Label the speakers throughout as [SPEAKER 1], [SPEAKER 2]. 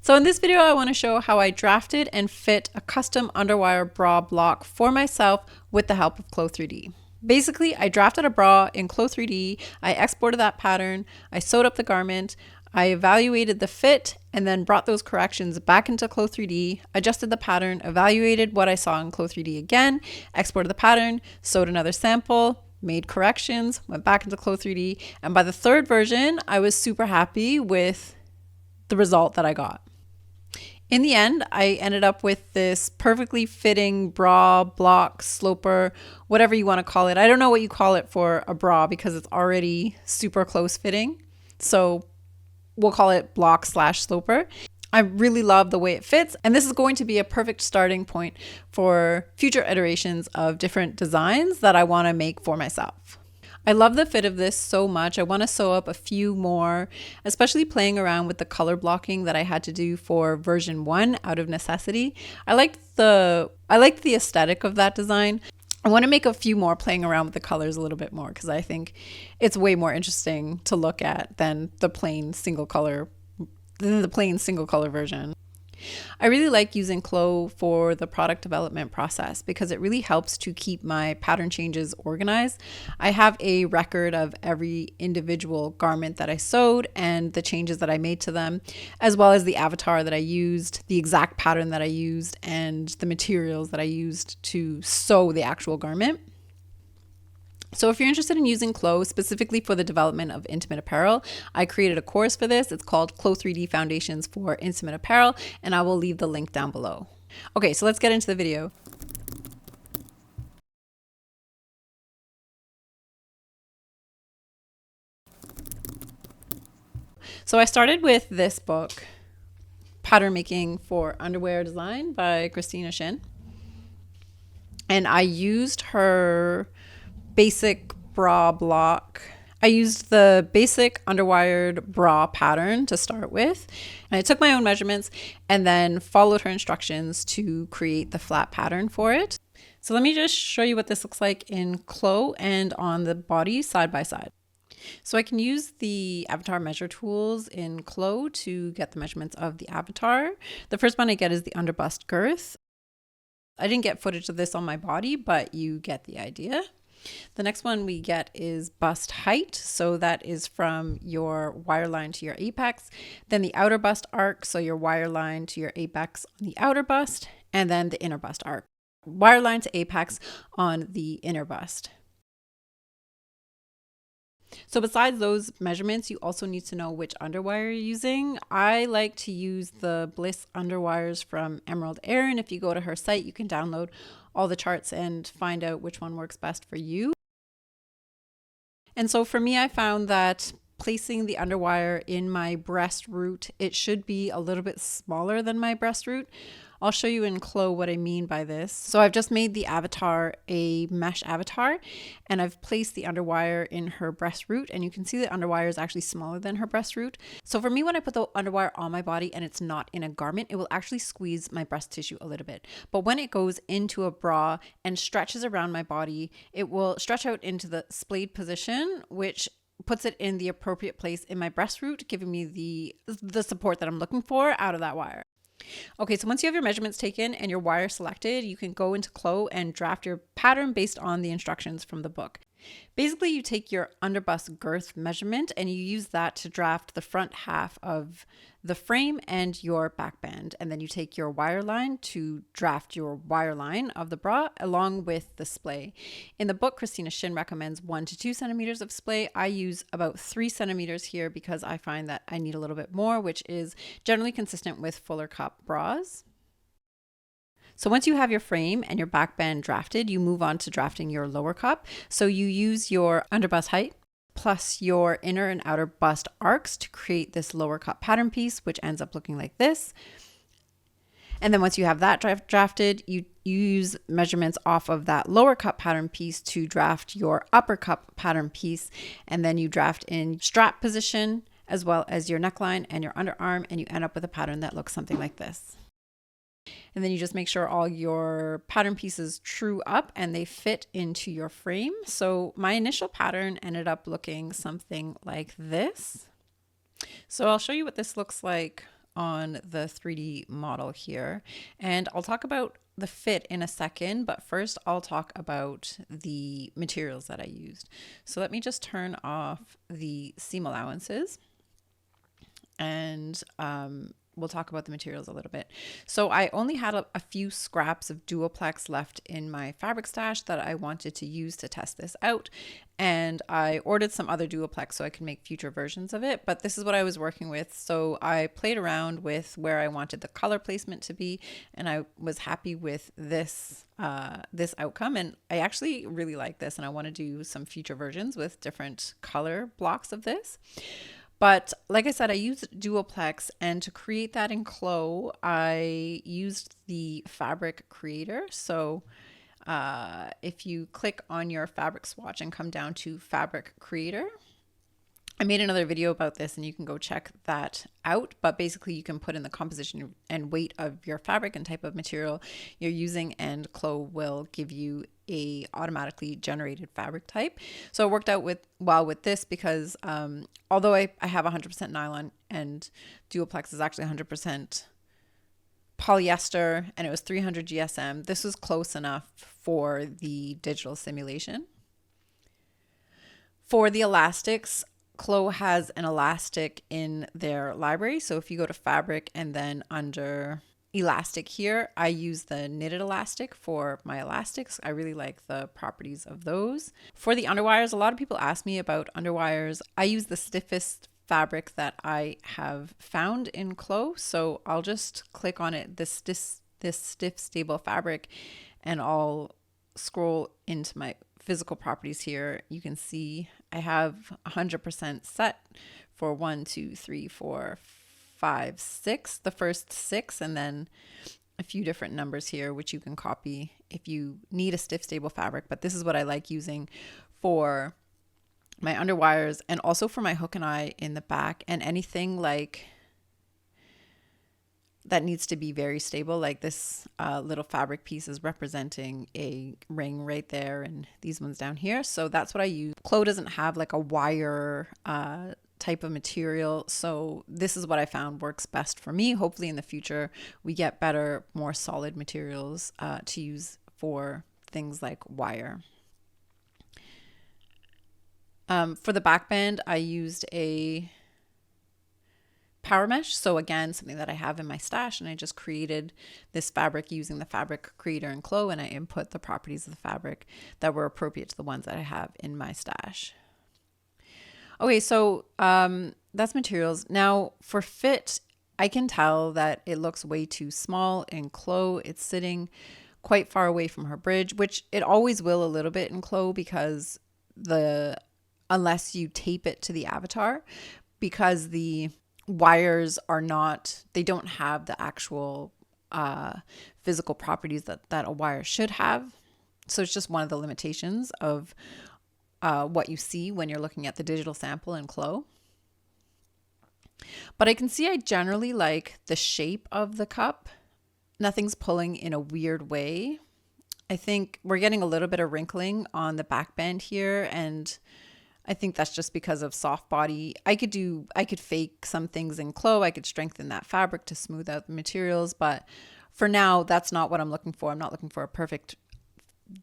[SPEAKER 1] So in this video, I want to show how I drafted and fit a custom underwire bra block for myself with the help of Clo3D. Basically, I drafted a bra in Clo3D, I exported that pattern, I sewed up the garment, I evaluated the fit, and then brought those corrections back into Clo3D, adjusted the pattern, evaluated what I saw in Clo3D again, exported the pattern, sewed another sample, made corrections, went back into Clo3D, and by the third version, I was super happy with the result that I got. In the end, I ended up with this perfectly fitting bra, block, sloper, whatever you want to call it. I don't know what you call it for a bra because it's already super close fitting. So we'll call it block / sloper. I really love the way it fits, and this is going to be a perfect starting point for future iterations of different designs that I want to make for myself. I love the fit of this so much. I want to sew up a few more, especially playing around with the color blocking that I had to do for version 1 out of necessity. I liked the aesthetic of that design. I want to make a few more playing around with the colors a little bit more because I think it's way more interesting to look at than the plain single color version. I really like using Clo for the product development process because it really helps to keep my pattern changes organized. I have a record of every individual garment that I sewed and the changes that I made to them, as well as the avatar that I used, the exact pattern that I used, and the materials that I used to sew the actual garment. So if you're interested in using Clo specifically for the development of intimate apparel, I created a course for this. It's called Clo3D Foundations for Intimate Apparel, and I will leave the link down below. Okay, so let's get into the video. So I started with this book, Pattern Making for Underwear Design by Christina Shin. And I used her basic bra block. I used the basic underwired bra pattern to start with, and I took my own measurements and then followed her instructions to create the flat pattern for it. So let me just show you what this looks like in Clo and on the body side by side. So I can use the avatar measure tools in Clo to get the measurements of the avatar. The first one I get is the underbust girth. I didn't get footage of this on my body, but you get the idea. The next one we get is bust height. So that is from your wire line to your apex. Then the outer bust arc. So your wire line to your apex on the outer bust. And then the inner bust arc. Wire line to apex on the inner bust. So besides those measurements, you also need to know which underwire you're using. I like to use the Bliss underwires from Emerald Air, and if you go to her site, you can download all the charts and find out which one works best for you. And so for me, I found that placing the underwire in my breast root, it should be a little bit smaller than my breast root. I'll show you in Clo what I mean by this. So I've just made the avatar a mesh avatar, and I've placed the underwire in her breast root, and you can see the underwire is actually smaller than her breast root. So for me, when I put the underwire on my body and it's not in a garment, it will actually squeeze my breast tissue a little bit. But when it goes into a bra and stretches around my body, it will stretch out into the splayed position, which puts it in the appropriate place in my breast root, giving me the support that I'm looking for out of that wire. Okay, so once you have your measurements taken and your wire selected, you can go into Clo and draft your pattern based on the instructions from the book. Basically, you take your underbust girth measurement and you use that to draft the front half of the frame and your back band. And then you take your wire line to draft your wire line of the bra along with the splay. In the book, Christina Shin recommends 1 to 2 centimeters of splay. I use about 3 centimeters here because I find that I need a little bit more, which is generally consistent with fuller cup bras. So once you have your frame and your back band drafted, you move on to drafting your lower cup. So you use your underbust height plus your inner and outer bust arcs to create this lower cup pattern piece, which ends up looking like this. And then once you have that drafted, you use measurements off of that lower cup pattern piece to draft your upper cup pattern piece. And then you draft in strap position as well as your neckline and your underarm, and you end up with a pattern that looks something like this. And then you just make sure all your pattern pieces true up and they fit into your frame. So my initial pattern ended up looking something like this. So I'll show you what this looks like on the 3D model here, and I'll talk about the fit in a second, but first I'll talk about the materials that I used. So let me just turn off the seam allowances, and we'll talk about the materials a little bit. So I only had a few scraps of Duoplex left in my fabric stash that I wanted to use to test this out. And I ordered some other Duoplex so I could make future versions of it, but this is what I was working with. So I played around with where I wanted the color placement to be, and I was happy with this outcome. And I actually really like this, and I want to do some future versions with different color blocks of this. But like I said, I used Duoplex, and to create that in Clo, I used the fabric creator. So if you click on your fabric swatch and come down to fabric creator, I made another video about this and you can go check that out. But basically you can put in the composition and weight of your fabric and type of material you're using, and Clo will give you a automatically generated fabric type. So it worked out well with this because although I have 100% nylon and Duoplex is actually 100% polyester and it was 300 GSM, this was close enough for the digital simulation. For the elastics, Clo has an elastic in their library. So if you go to fabric and then under elastic here, I use the knitted elastic for my elastics. I really like the properties of those. For the underwires, a lot of people ask me about underwires. I use the stiffest fabric that I have found in Clo. So I'll just click on it, this stiff stable fabric, and I'll scroll into my physical properties here. You can see I have 100% set for 1, 2, 3, 4, 5, 6, the first 6, and then a few different numbers here, which you can copy if you need a stiff stable fabric. But this is what I like using for my underwires and also for my hook and eye in the back, and anything like that needs to be very stable. Like this little fabric piece is representing a ring right there, and these ones down here. So that's what I use. Clo doesn't have like a wire type of material, so this is what I found works best for me. Hopefully in the future we get better, more solid materials to use for things like wire. For the back band, I used a power mesh. So again, something that I have in my stash, and I just created this fabric using the fabric creator in Clo, and I input the properties of the fabric that were appropriate to the ones that I have in my stash. Okay, so that's materials. Now for fit, I can tell that it looks way too small in Clo. It's sitting quite far away from her bridge, which it always will a little bit in Clo because unless you tape it to the avatar, because the wires they don't have the actual physical properties that a wire should have. So it's just one of the limitations of what you see when you're looking at the digital sample in Clo. But I can see I generally like the shape of the cup. Nothing's pulling in a weird way. I think we're getting a little bit of wrinkling on the back band here, and I think that's just because of soft body. I could fake some things in Clo. I could strengthen that fabric to smooth out the materials, but for now, that's not what I'm looking for. I'm not looking for a perfect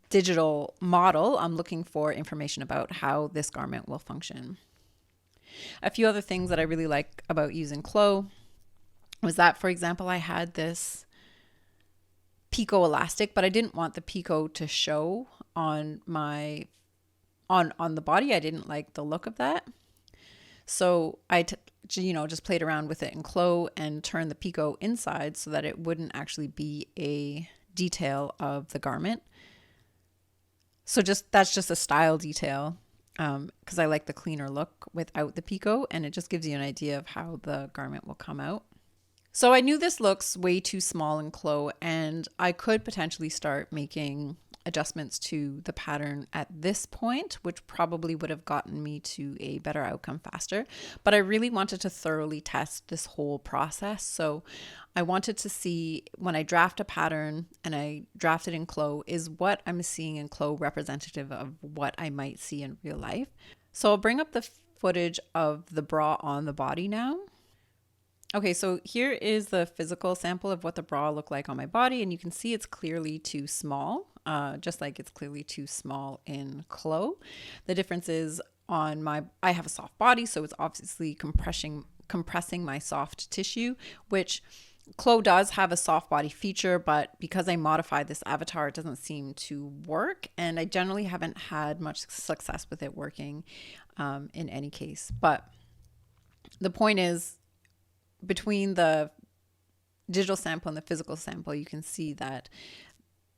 [SPEAKER 1] digital model. I'm looking for information about how this garment will function. A few other things that I really like about using Clo was that, for example, I had this picot elastic, but I didn't want the picot to show on my on the body. I didn't like the look of that. So I just played around with it in Clo and turned the picot inside so that it wouldn't actually be a detail of the garment. So that's just a style detail because I like the cleaner look without the picot, and it just gives you an idea of how the garment will come out. So I knew this looks way too small in Clo, and I could potentially start making adjustments to the pattern at this point, which probably would have gotten me to a better outcome faster. But I really wanted to thoroughly test this whole process. So I wanted to see, when I draft a pattern and I draft it in Clo, is what I'm seeing in Clo representative of what I might see in real life? So I'll bring up the footage of the bra on the body now. Okay, so here is the physical sample of what the bra looked like on my body, and you can see it's clearly too small, just like it's clearly too small in Clo. The difference is I have a soft body, so it's obviously compressing my soft tissue, which Clo does have a soft body feature, but because I modified this avatar, it doesn't seem to work, and I generally haven't had much success with it working in any case. But the point is, between the digital sample and the physical sample, you can see that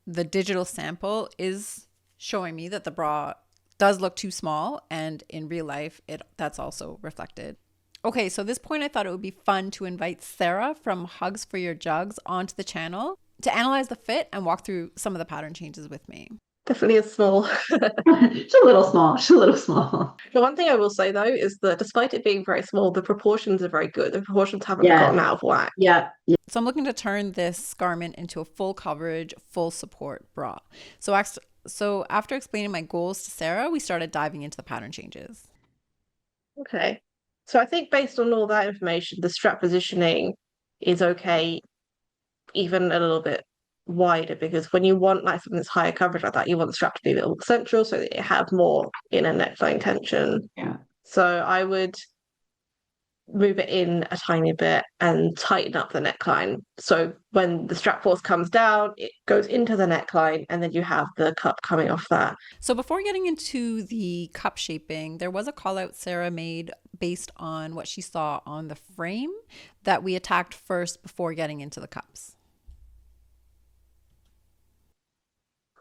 [SPEAKER 1] the digital sample is showing me that the bra does look too small, and in real life that's also reflected. Okay, so at this point I thought it would be fun to invite Sarah from Hugs for Your Jugs onto the channel to analyze the fit and walk through some of the pattern changes with me.
[SPEAKER 2] Definitely is small.
[SPEAKER 3] She's a little small. She's a little small.
[SPEAKER 2] The one thing I will say though is that despite it being very small, the proportions are very good. The proportions haven't gotten out of whack.
[SPEAKER 3] Yeah.
[SPEAKER 1] So I'm looking to turn this garment into a full coverage, full support bra. So after explaining my goals to Sarah, we started diving into the pattern changes.
[SPEAKER 2] Okay. So I think based on all that information, the strap positioning is okay, even a little bit wider, because when you want like something that's higher coverage like that, you want the strap to be a little central so that you have more inner neckline tension.
[SPEAKER 3] Yeah.
[SPEAKER 2] So I would move it in a tiny bit and tighten up the neckline. So when the strap force comes down, it goes into the neckline and then you have the cup coming off that.
[SPEAKER 1] So before getting into the cup shaping, there was a call out Sarah made based on what she saw on the frame that we attacked first before getting into the cups.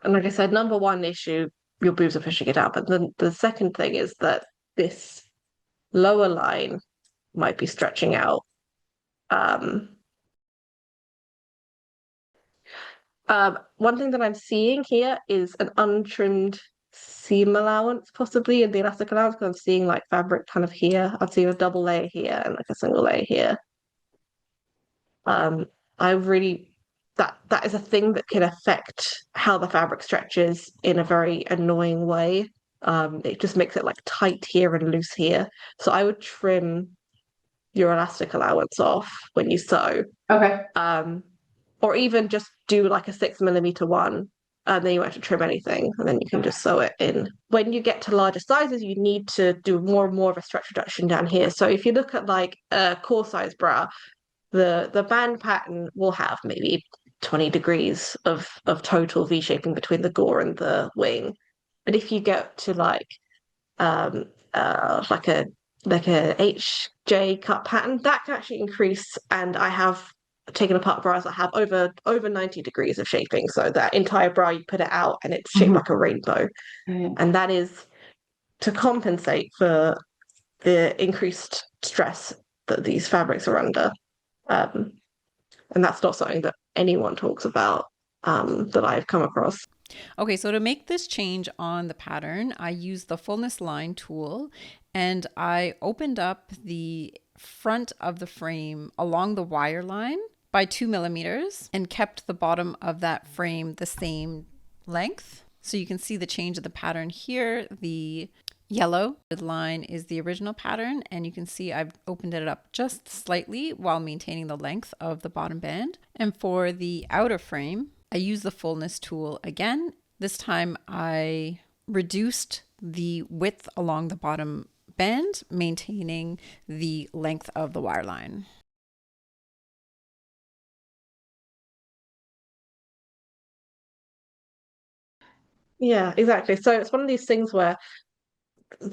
[SPEAKER 2] And like I said, number one issue, your boobs are pushing it out. But then the second thing is that this lower line might be stretching out. One thing that I'm seeing here is an untrimmed seam allowance, possibly in the elastic allowance, because I'm seeing like fabric kind of here. I'm seeing a double layer here and like a single layer here. I really that is a thing that can affect how the fabric stretches in a very annoying way. It just makes it like tight here and loose here. So I would trim your elastic allowance off when you sew.
[SPEAKER 3] Okay.
[SPEAKER 2] Or even just do like a 6mm one, and then you won't have to trim anything, and then you can just sew it in. When you get to larger sizes, you need to do more and more of a stretch reduction down here. So if you look at like a core size bra, the band pattern will have maybe 20 degrees of total V shaping between the gore and the wing. But if you get to like like a HJ cut pattern, that can actually increase. And I have taken apart bras that have over 90 degrees of shaping. So that entire bra, you put it out and it's shaped like a rainbow. And that is to compensate for the increased stress that these fabrics are under. And that's not something that anyone talks about that I've come across.
[SPEAKER 1] Okay, so to make this change on the pattern, I used the fullness line tool and I opened up the front of the frame along the wire line by 2mm and kept the bottom of that frame the same length. So you can see the change of the pattern here. The yellow line is the original pattern, and you can see I've opened it up just slightly while maintaining the length of the bottom band. And for the outer frame, I used the fullness tool again. This time I reduced the width along the bottom band, maintaining the length of the wire line.
[SPEAKER 2] Yeah, exactly. So it's one of these things where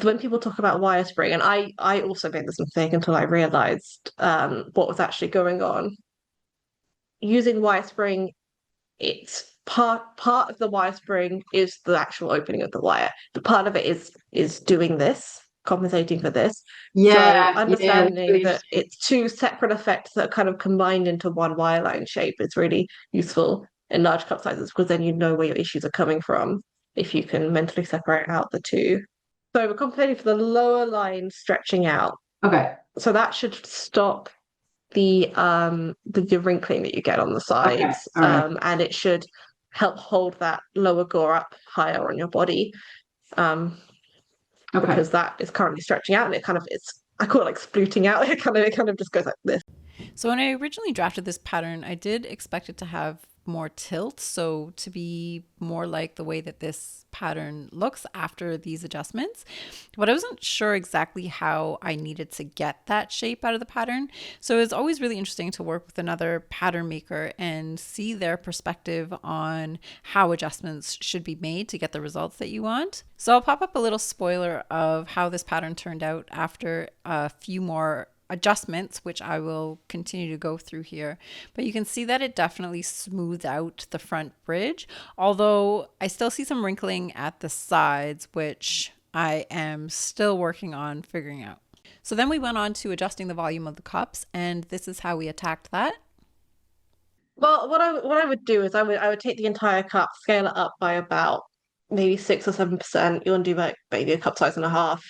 [SPEAKER 2] when people talk about wirespring, and I also made this mistake until I realized what was actually going on. Using wirespring, it's part of the wirespring is the actual opening of the wire. The part of it is doing this, compensating for this.
[SPEAKER 3] Yeah.
[SPEAKER 2] So understanding that it's two separate effects that are kind of combined into one wireline shape is really useful in large cup sizes, because then you know where your issues are coming from if you can mentally separate out the two. So we're compensating for the lower line stretching out.
[SPEAKER 3] Okay.
[SPEAKER 2] So that should stop the wrinkling that you get on the sides.
[SPEAKER 3] Okay. All right.
[SPEAKER 2] And it should help hold that lower gore up higher on your body. Because that is currently stretching out, and it kind of, I call it like spluting out. It kind of just goes like this.
[SPEAKER 1] So when I originally drafted this pattern, I did expect it to have more tilt, so to be more like the way that this pattern looks after these adjustments. But I wasn't sure exactly how I needed to get that shape out of the pattern. So it's always really interesting to work with another pattern maker and see their perspective on how adjustments should be made to get the results that you want. So I'll pop up a little spoiler of how this pattern turned out after a few more adjustments, which I will continue to go through here. But you can see that it definitely smoothed out the front bridge, although I still see some wrinkling at the sides, which I am still working on figuring out. So then we went on to adjusting the volume of the cups, and this is how we attacked that.
[SPEAKER 2] Well, what I would do is I would take the entire cup, scale it up by about maybe 6 or 7%. You want to do like maybe a cup size and a half,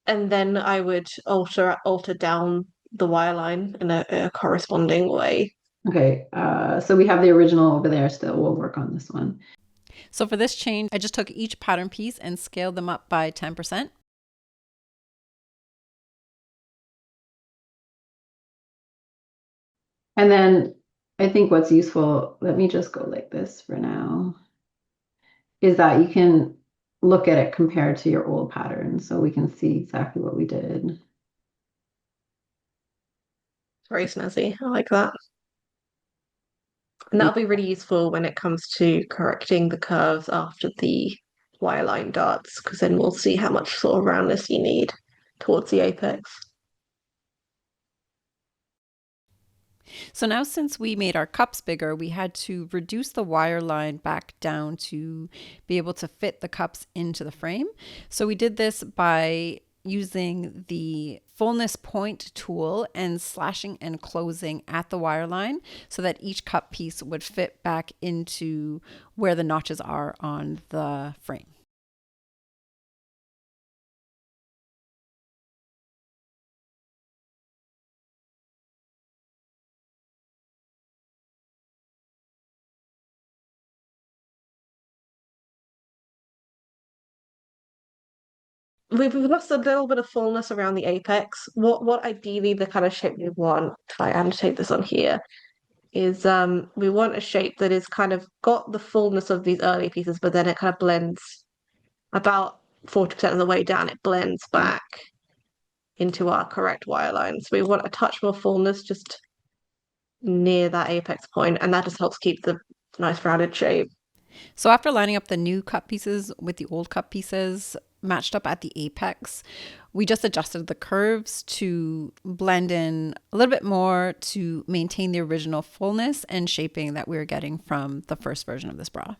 [SPEAKER 2] and then I would alter down the wire line in a corresponding way.
[SPEAKER 3] Okay, so we have the original over there still. We'll work on this one.
[SPEAKER 1] So for this change, I just took each pattern piece and scaled them up by 10%.
[SPEAKER 3] And then I think what's useful, let me just go like this for now, is that you can look at it compared to your old pattern so we can see exactly what we did.
[SPEAKER 2] Very snazzy. I like that. And that'll be really useful when it comes to correcting the curves after the wire line darts, because then we'll see how much sort of roundness you need towards the apex.
[SPEAKER 1] So now since we made our cups bigger, we had to reduce the wire line back down to be able to fit the cups into the frame. So we did this by using the fullness point tool and slashing and closing at the wire line so that each cup piece would fit back into where the notches are on the frame.
[SPEAKER 2] We've lost a little bit of fullness around the apex. What ideally the kind of shape we want, if I annotate this on here, is we want a shape that is kind of got the fullness of these early pieces, but then it kind of blends about 40% of the way down, it blends back into our correct wire line. So we want a touch more fullness just near that apex point, and that just helps keep the nice rounded shape.
[SPEAKER 1] So after lining up the new cup pieces with the old cup pieces matched up at the apex, we just adjusted the curves to blend in a little bit more to maintain the original fullness and shaping that we were getting from the first version of this bra.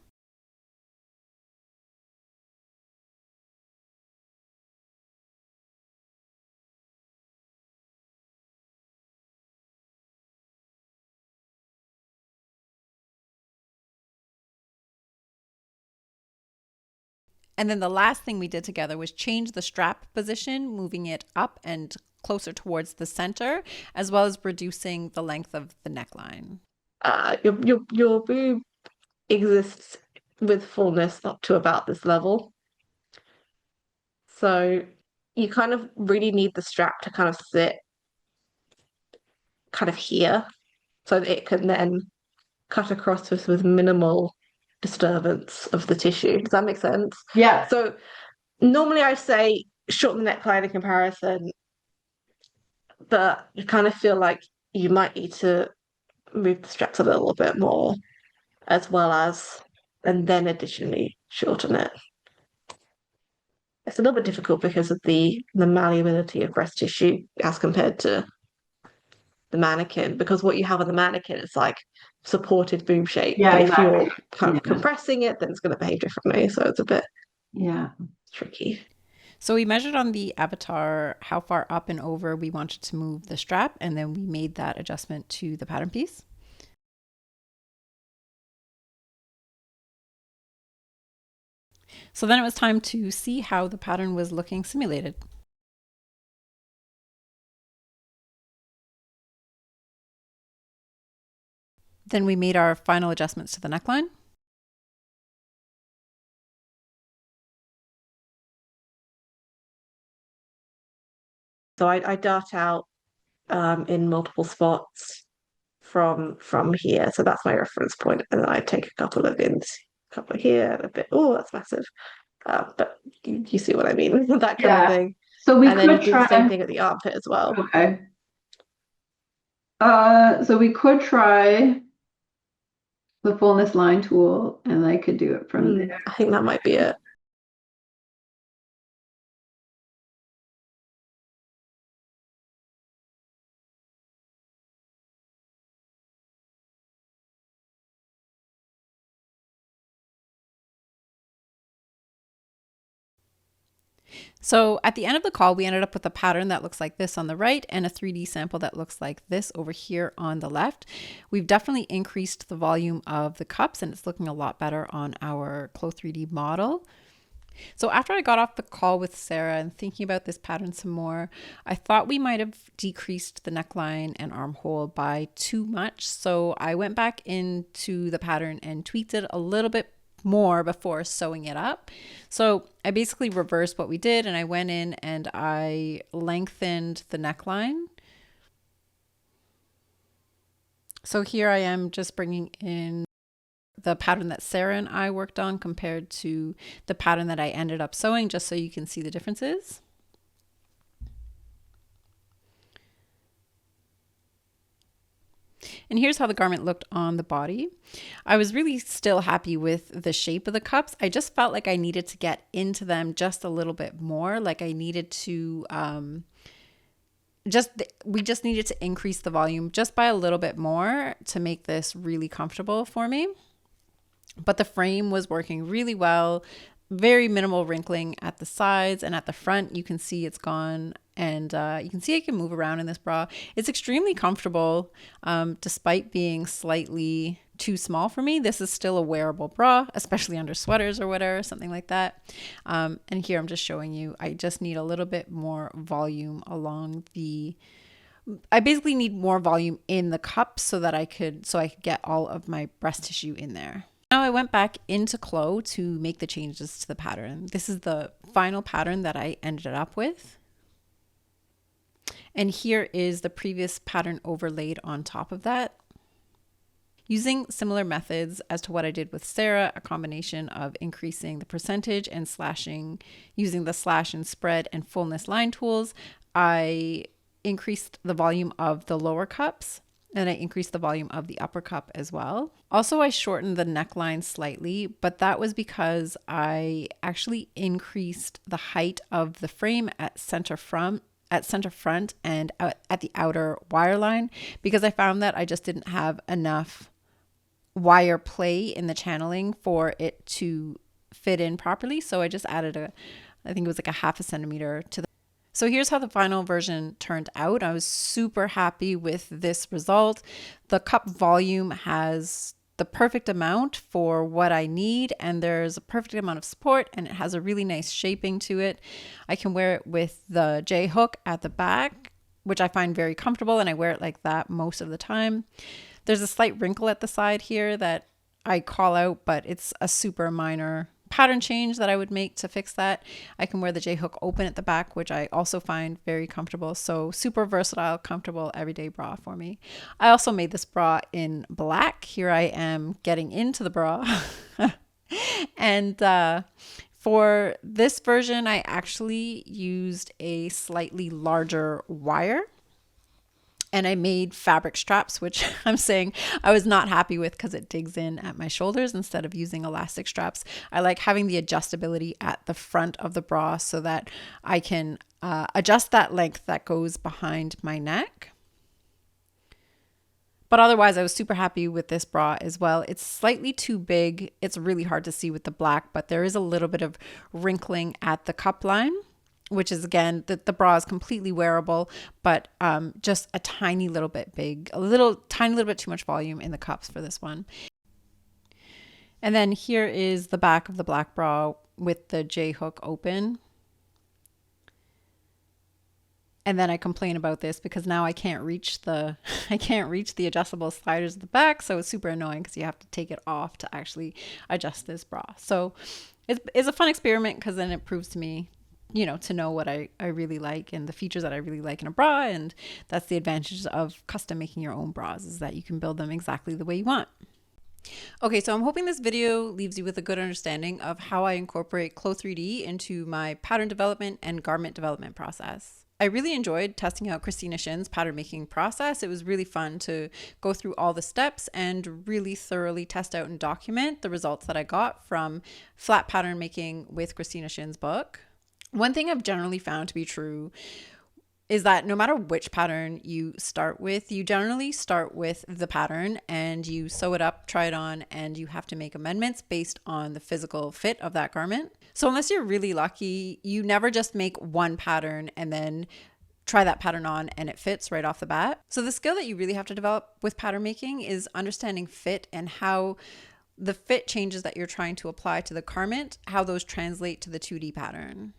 [SPEAKER 1] And then the last thing we did together was change the strap position, moving it up and closer towards the center, as well as reducing the length of the neckline.
[SPEAKER 2] Your boob exists with fullness up to about this level. So you kind of really need the strap to kind of sit kind of here so that it can then cut across this with minimal disturbance of the tissue. Does that make sense?
[SPEAKER 3] Yeah.
[SPEAKER 2] So normally I say shorten the neckline in comparison, but you kind of feel like you might need to move the straps a little bit more as well as, and then additionally shorten it. It's a little bit difficult because of the malleability of breast tissue as compared to the mannequin, because what you have on the mannequin is like supported boob shape.
[SPEAKER 3] Yeah,
[SPEAKER 2] But if
[SPEAKER 3] exactly.
[SPEAKER 2] you're kind of compressing it, then it's going to behave differently. So it's a bit tricky.
[SPEAKER 1] So we measured on the avatar how far up and over we wanted to move the strap, and then we made that adjustment to the pattern piece. So then it was time to see how the pattern was looking simulated. Then we made our final adjustments to the neckline.
[SPEAKER 2] So I dart out in multiple spots from here. So that's my reference point. And then I take a couple of ins, a couple here and a bit. Oh, that's massive. But you see what I mean, that kind of
[SPEAKER 3] Yeah.
[SPEAKER 2] thing.
[SPEAKER 3] So we
[SPEAKER 2] And then
[SPEAKER 3] could
[SPEAKER 2] do the same
[SPEAKER 3] try.
[SPEAKER 2] thing at the armpit as well.
[SPEAKER 3] Okay. So we could try the fullness line tool, and I could do it from there.
[SPEAKER 2] I think that might be it.
[SPEAKER 1] So at the end of the call, we ended up with a pattern that looks like this on the right and a 3D sample that looks like this over here on the left. We've definitely increased the volume of the cups, and it's looking a lot better on our Clo3D model. So after I got off the call with Sarah and thinking about this pattern some more, I thought we might have decreased the neckline and armhole by too much. So I went back into the pattern and tweaked it a little bit more before sewing it up. So I basically reversed what we did, and I went in and I lengthened the neckline. So here I am just bringing in the pattern that Sarah and I worked on compared to the pattern that I ended up sewing, just so you can see the differences. And here's how the garment looked on the body. I was really still happy with the shape of the cups. I just felt like I needed to get into them just a little bit more. Like I needed to, we just needed to increase the volume just by a little bit more to make this really comfortable for me. But the frame was working really well. Very minimal wrinkling at the sides, and at the front you can see it's gone, and you can see I can move around in this bra. It's extremely comfortable, despite being slightly too small for me. This is still a wearable bra, especially under sweaters or whatever, something like that. And here I'm just showing you, I just need a little bit more volume along I basically need more volume in the cup so that I could get all of my breast tissue in there. Now I went back into Clo to make the changes to the pattern. This is the final pattern that I ended up with. And here is the previous pattern overlaid on top of that. Using similar methods as to what I did with Sarah, a combination of increasing the percentage and slashing, using the slash and spread and fullness line tools, I increased the volume of the lower cups. And I increased the volume of the upper cup as well. Also, I shortened the neckline slightly, but that was because I actually increased the height of the frame at center front and at the outer wire line, because I found that I just didn't have enough wire play in the channeling for it to fit in properly. So I just added I think it was like a 0.5 centimeter to the. So here's how the final version turned out. I was super happy with this result. The cup volume has the perfect amount for what I need, and there's a perfect amount of support, and it has a really nice shaping to it. I can wear it with the J hook at the back, which I find very comfortable, and I wear it like that most of the time. There's a slight wrinkle at the side here that I call out, but it's a super minor pattern change that I would make to fix that. I can wear the J hook open at the back, which I also find very comfortable. So super versatile, comfortable, everyday bra for me. I also made this bra in black. Here I am getting into the bra. And for this version, I actually used a slightly larger wire. And I made fabric straps, which I'm saying I was not happy with because it digs in at my shoulders instead of using elastic straps. I like having the adjustability at the front of the bra so that I can adjust that length that goes behind my neck. But otherwise, I was super happy with this bra as well. It's slightly too big. It's really hard to see with the black, but there is a little bit of wrinkling at the cup line, which is, again, the bra is completely wearable, but just a tiny little bit big, tiny little bit too much volume in the cups for this one. And then here is the back of the black bra with the J hook open. And then I complain about this because now I can't reach the adjustable sliders at the back, so it's super annoying because you have to take it off to actually adjust this bra. So it's a fun experiment because then it proves to me to know what I really like and the features that I really like in a bra. And that's the advantage of custom making your own bras, is that you can build them exactly the way you want. Okay, so I'm hoping this video leaves you with a good understanding of how I incorporate Clo3D into my pattern development and garment development process. I really enjoyed testing out Christina Shin's pattern making process. It was really fun to go through all the steps and really thoroughly test out and document the results that I got from flat pattern making with Christina Shin's book. One thing I've generally found to be true is that no matter which pattern you start with, you generally start with the pattern and you sew it up, try it on, and you have to make amendments based on the physical fit of that garment. So unless you're really lucky, you never just make one pattern and then try that pattern on and it fits right off the bat. So the skill that you really have to develop with pattern making is understanding fit and how the fit changes that you're trying to apply to the garment, how those translate to the 2D pattern.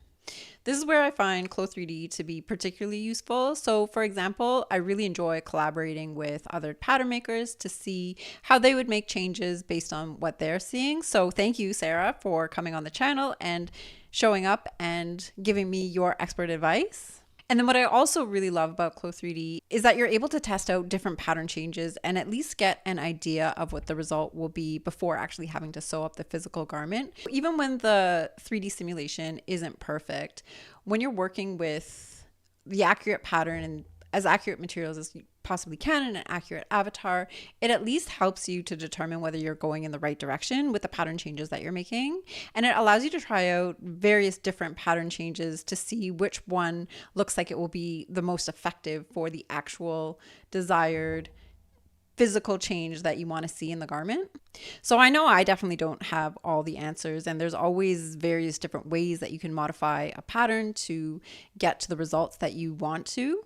[SPEAKER 1] This is where I find Clo3D to be particularly useful. So for example, I really enjoy collaborating with other pattern makers to see how they would make changes based on what they're seeing. So thank you, Sarah, for coming on the channel and showing up and giving me your expert advice. And then what I also really love about Clo3D is that you're able to test out different pattern changes and at least get an idea of what the result will be before actually having to sew up the physical garment. Even when the 3D simulation isn't perfect, when you're working with the accurate pattern and as accurate materials as you possibly can in an accurate avatar, it at least helps you to determine whether you're going in the right direction with the pattern changes that you're making. And it allows you to try out various different pattern changes to see which one looks like it will be the most effective for the actual desired physical change that you want to see in the garment. So I know I definitely don't have all the answers, and there's always various different ways that you can modify a pattern to get to the results that you want to.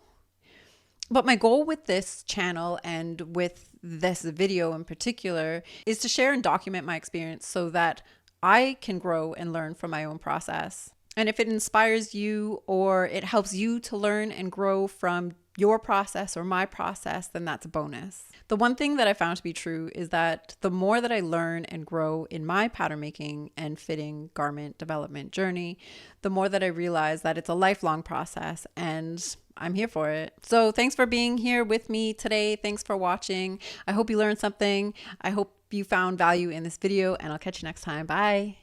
[SPEAKER 1] But my goal with this channel and with this video in particular is to share and document my experience so that I can grow and learn from my own process. And if it inspires you or it helps you to learn and grow from your process or my process, then that's a bonus. The one thing that I found to be true is that the more that I learn and grow in my pattern making and fitting garment development journey, the more that I realize that it's a lifelong process and I'm here for it. So thanks for being here with me today. Thanks for watching. I hope you learned something. I hope you found value in this video, and I'll catch you next time. Bye.